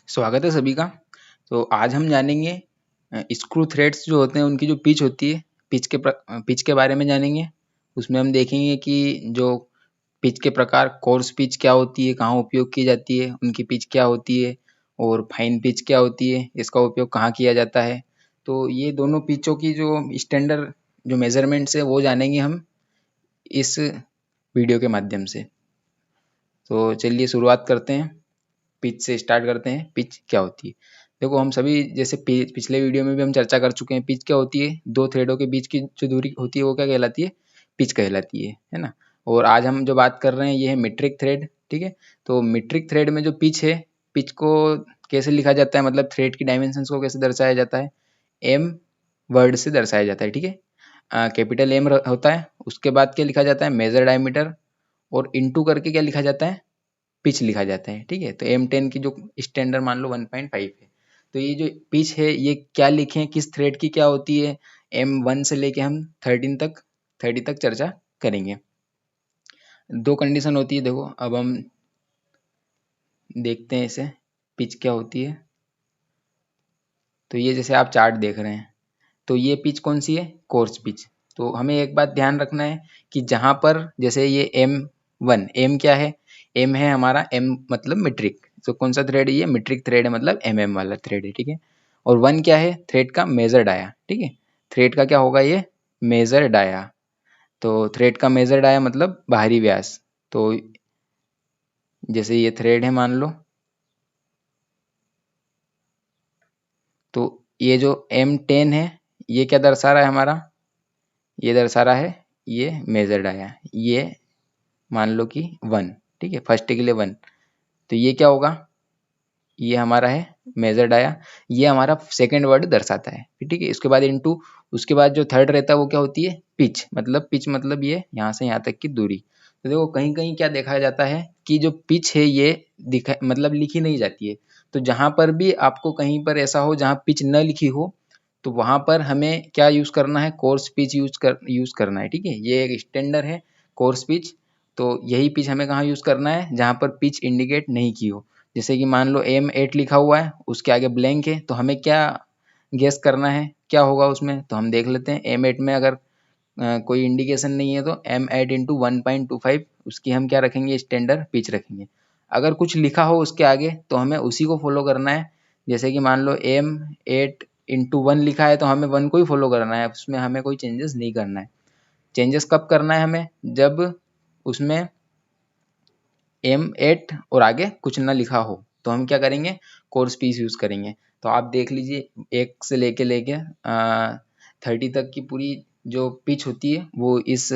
स्वागत है सभी का। तो आज हम जानेंगे स्क्रू थ्रेड्स जो होते हैं उनकी जो पिच होती है, पिच के बारे में जानेंगे। उसमें हम देखेंगे कि जो पिच के प्रकार, कोर्स पिच क्या होती है, कहाँ उपयोग की जाती है, उनकी पिच क्या होती है और फाइन पिच क्या होती है, इसका उपयोग कहाँ किया जाता है। तो ये दोनों पिचों की जो स्टैंडर्ड जो मेजरमेंट्स है वो जानेंगे हम इस वीडियो के माध्यम से। तो चलिए शुरुआत करते हैं, पिच से स्टार्ट करते हैं। पिच क्या होती है? देखो, हम सभी जैसे पिछले वीडियो में भी हम चर्चा कर चुके हैं। पिच क्या होती है? दो थ्रेडों के बीच की जो दूरी होती है वो क्या कहलाती है? पिच कहलाती है ना। और आज हम जो बात कर रहे हैं ये है मीट्रिक थ्रेड। ठीक है। तो मीट्रिक थ्रेड में जो पिच है, पिच को कैसे लिखा जाता है, मतलब थ्रेड की डायमेंशंस को कैसे दर्शाया जाता है? एम वर्ड से दर्शाया जाता है। ठीक है। कैपिटल एम होता है, उसके बाद क्या लिखा जाता है? मेजर डायमीटर, और इंटू करके क्या लिखा जाता है? पिच लिखा जाता है। ठीक है। तो M10 की जो स्टैंडर्ड मान लो 1.5 है। तो ये जो पिच है ये क्या लिखें, किस थ्रेड की क्या होती है, M1 से लेके हम 30 तक चर्चा करेंगे। दो कंडीशन होती है। देखो, अब हम देखते हैं इसे, पिच क्या होती है। तो ये जैसे आप चार्ट देख रहे हैं, तो ये पिच कौन सी है? Course pitch. तो हमें एक बात ध्यान रखना है कि जहाँ पर जैसे ये M1, M क्या है? M है हमारा, M मतलब मीट्रिक। तो कौन सा थ्रेड है ये? मीट्रिक थ्रेड है, मतलब MM वाला थ्रेड है। ठीक है। और 1 क्या है? थ्रेड का मेजर डाया। ठीक है। थ्रेड का क्या होगा? ये मेजर डाया। तो थ्रेड का मेजर डाया मतलब बाहरी व्यास। तो जैसे ये थ्रेड है मान लो, तो ये जो M10 है ये क्या दर्शा रहा है हमारा? ये दर्शा रहा है, ये मेजर डाया, ये मान लो कि 1। ठीक है, फर्स्ट के लिए 1। तो ये क्या होगा? ये हमारा है मेजर डाया, ये हमारा सेकंड वर्ड दर्शाता है। ठीक है। इसके बाद इनटू, उसके बाद जो थर्ड रहता है वो क्या होती है? पिच मतलब ये यहाँ से यहाँ तक की दूरी। तो देखो, कहीं कहीं क्या देखा जाता है कि जो पिच है ये दिखा मतलब लिखी नहीं जाती है। तो जहां पर भी आपको कहीं पर ऐसा हो जहां पिच न लिखी हो, तो वहां पर हमें क्या यूज करना है? कोर्स पिच यूज करना है। ठीक है। ये एक स्टैंडर्ड है, कोर्स पिच। तो यही पिच हमें कहाँ यूज करना है? जहां पर पिच इंडिकेट नहीं की हो। जैसे कि मान लो M8 लिखा हुआ है, उसके आगे ब्लैंक है, तो हमें क्या गेस करना है क्या होगा उसमें? तो हम देख लेते हैं। M8 में अगर कोई इंडिकेशन नहीं है तो M8 इंटू 1.25 उसकी हम क्या रखेंगे? स्टैंडर्ड पिच रखेंगे। अगर कुछ लिखा हो उसके आगे तो हमें उसी को फॉलो करना है। जैसे कि मान लो M8 इंटू 1 लिखा है तो हमें 1 को ही फॉलो करना है, उसमें हमें कोई चेंजेस नहीं करना है। चेंजेस कब करना है हमें? जब उसमें M8 और आगे कुछ ना लिखा हो तो हम क्या करेंगे? कोर्स पीस यूज करेंगे। तो आप देख लीजिए, 1 से लेके लेके 30 तक की पूरी जो पिच होती है वो इस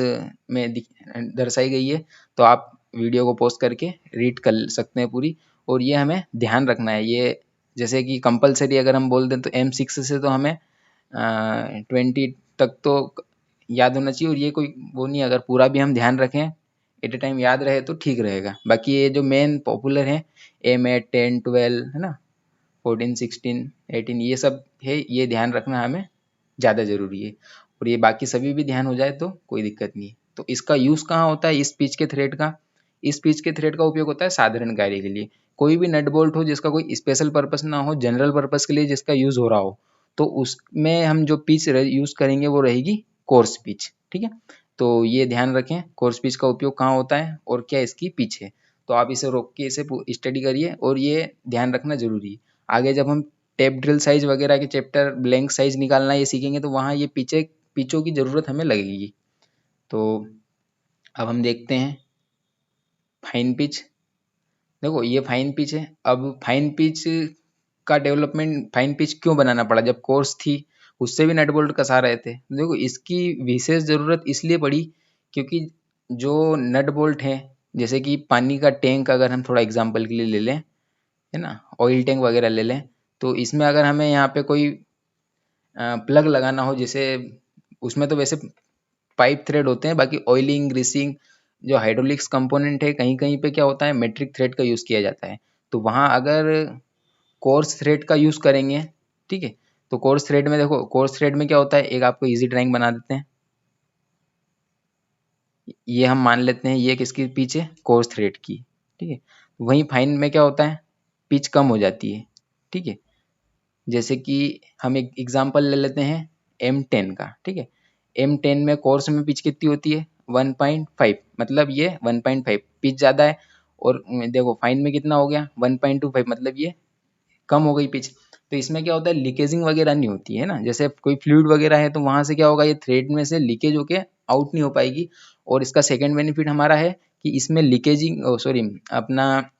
में दर्शाई गई है। तो आप वीडियो को पॉज करके रीड कर सकते हैं पूरी। और ये हमें ध्यान रखना है, ये जैसे कि कंपलसरी अगर हम बोल दें तो M6 से तो हमें 20 तक तो याद होना चाहिए। और ये कोई वो नहीं, अगर पूरा भी हम ध्यान रखें एट ए टाइम याद रहे तो ठीक रहेगा। बाकी ये जो मेन पॉपुलर है M8, 10, 12 है ना, 14, 16, 18, ये सब है, ये ध्यान रखना हमें ज़्यादा ज़रूरी है। और ये बाकी सभी भी ध्यान हो जाए तो कोई दिक्कत नहीं है। तो इसका यूज़ कहाँ होता है? इस पिच के थ्रेड का, इस पिच के थ्रेड का उपयोग होता है साधारण कार्य के लिए। कोई भी नट बोल्ट हो जिसका कोई स्पेशल पर्पस ना हो, जनरल पर्पस के लिए जिसका यूज़ हो रहा हो, तो उसमें हम जो पिच यूज़ करेंगे वो रहेगी कोर्स पिच। ठीक है। तो ये ध्यान रखें, कोर्स पिच का उपयोग कहाँ होता है और क्या इसकी पिच है। तो आप इसे रोक के इसे स्टडी करिए और ये ध्यान रखना जरूरी है। आगे जब हम टेप ड्रिल साइज वगैरह के चैप्टर, ब्लैंक साइज निकालना ये सीखेंगे तो वहाँ ये पिचों की ज़रूरत हमें लगेगी। तो अब हम देखते हैं फाइन पिच। देखो, ये फाइन पिच है। अब फाइन पिच का डेवलपमेंट, फाइन पिच क्यों बनाना पड़ा? जब कोर्स थी उससे भी नट बोल्ट कसा रहे थे। देखो, इसकी विशेष ज़रूरत इसलिए पड़ी क्योंकि जो नट बोल्ट है, जैसे कि पानी का टैंक अगर हम थोड़ा एग्जांपल के लिए ले लें, है ना, ऑयल टैंक वगैरह ले लें, तो इसमें अगर हमें यहाँ पे कोई प्लग लगाना हो, जैसे उसमें तो वैसे पाइप थ्रेड होते हैं, बाकी ऑयलिंग, ग्रीसिंग, जो हाइड्रोलिक्स कंपोनेंट है कहीं कहीं पे क्या होता है? मेट्रिक थ्रेड का यूज़ किया जाता है। तो वहाँ अगर कोर्स थ्रेड का यूज़ करेंगे, ठीक है, तो कोर्स थ्रेड में देखो, कोर्स थ्रेड में क्या होता है, एक आपको इजी ड्राइंग बना देते हैं। ये हम मान लेते हैं ये किसकी पिच है? कोर्स थ्रेड की। ठीक है। वहीं फाइन में क्या होता है? पिच कम हो जाती है। ठीक है। जैसे कि हम एक एग्जांपल ले लेते हैं M10 का, ठीक है। M10 में कोर्स में पिच कितनी होती है 1.5, मतलब ये 1.5 पिच ज़्यादा है। और देखो फाइन में कितना हो गया 1.25, मतलब ये कम हो गई पिच। तो इसमें क्या होता है, लीकेजिंग वगैरह नहीं होती है ना, जैसे कोई फ्लूइड वगैरह है तो वहां से क्या होगा, ये थ्रेड में से लीकेज होके आउट नहीं हो पाएगी। और इसका सेकंड बेनिफिट हमारा है कि इसमें लीकेजिंग, सॉरी, अपना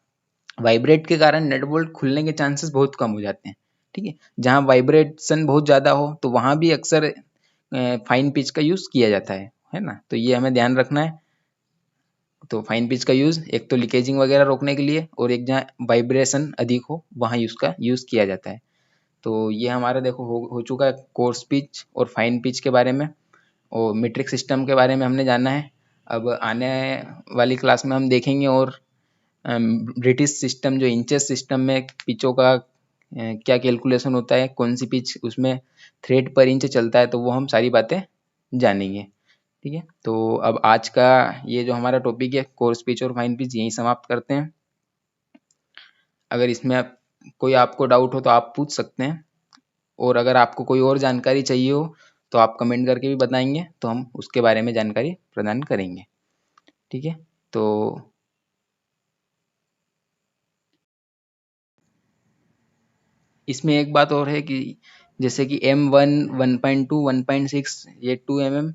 वाइब्रेट के कारण नेट बोल्ट खुलने के चांसेस बहुत कम हो जाते हैं, ठीक है। जहाँ वाइब्रेशन बहुत ज़्यादा हो तो वहाँ भी अक्सर फाइन पिच का यूज़ किया जाता है ना। तो ये हमें ध्यान रखना है। तो फाइन पिच का यूज़ एक तो लीकेजिंग वगैरह रोकने के लिए, और एक जहाँ वाइब्रेशन अधिक हो वहाँ उसका यूज़ किया जाता है। तो ये हमारा देखो हो चुका है कोर्स पिच और फाइन पिच के बारे में, और मीट्रिक सिस्टम के बारे में हमने जाना है। अब आने वाली क्लास में हम देखेंगे और ब्रिटिश सिस्टम जो इंचेस सिस्टम में पिचों का क्या कैलकुलेशन होता है, कौन सी पिच उसमें थ्रेड पर इंच चलता है, तो वो हम सारी बातें जानेंगे, ठीक है। तो अब आज का ये जो हमारा टॉपिक है कोर्स पिच और फाइन पिच यहीं समाप्त करते हैं। अगर इसमें कोई आपको डाउट हो तो आप पूछ सकते हैं, और अगर आपको कोई और जानकारी चाहिए हो तो आप कमेंट करके भी बताएंगे, तो हम उसके बारे में जानकारी प्रदान करेंगे, ठीक है। तो इसमें एक बात और है कि जैसे कि M1, 1.2, 1.6, ये 2 mm,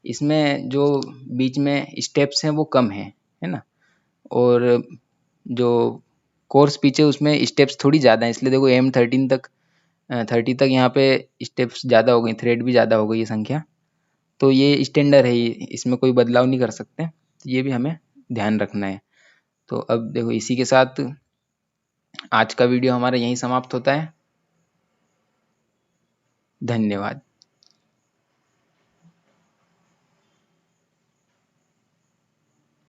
इसमें जो बीच में स्टेप्स हैं वो कम है ना। और जो कोर्स पिच है उसमें स्टेप्स थोड़ी ज़्यादा है, इसलिए देखो M13 तक 30 तक यहाँ पे स्टेप्स ज़्यादा हो गई, थ्रेड भी ज़्यादा हो गई है संख्या। तो ये स्टैंडर्ड है, इसमें कोई बदलाव नहीं कर सकते, तो ये भी हमें ध्यान रखना है। तो अब देखो इसी के साथ आज का वीडियो हमारा यहीं समाप्त होता है। धन्यवाद।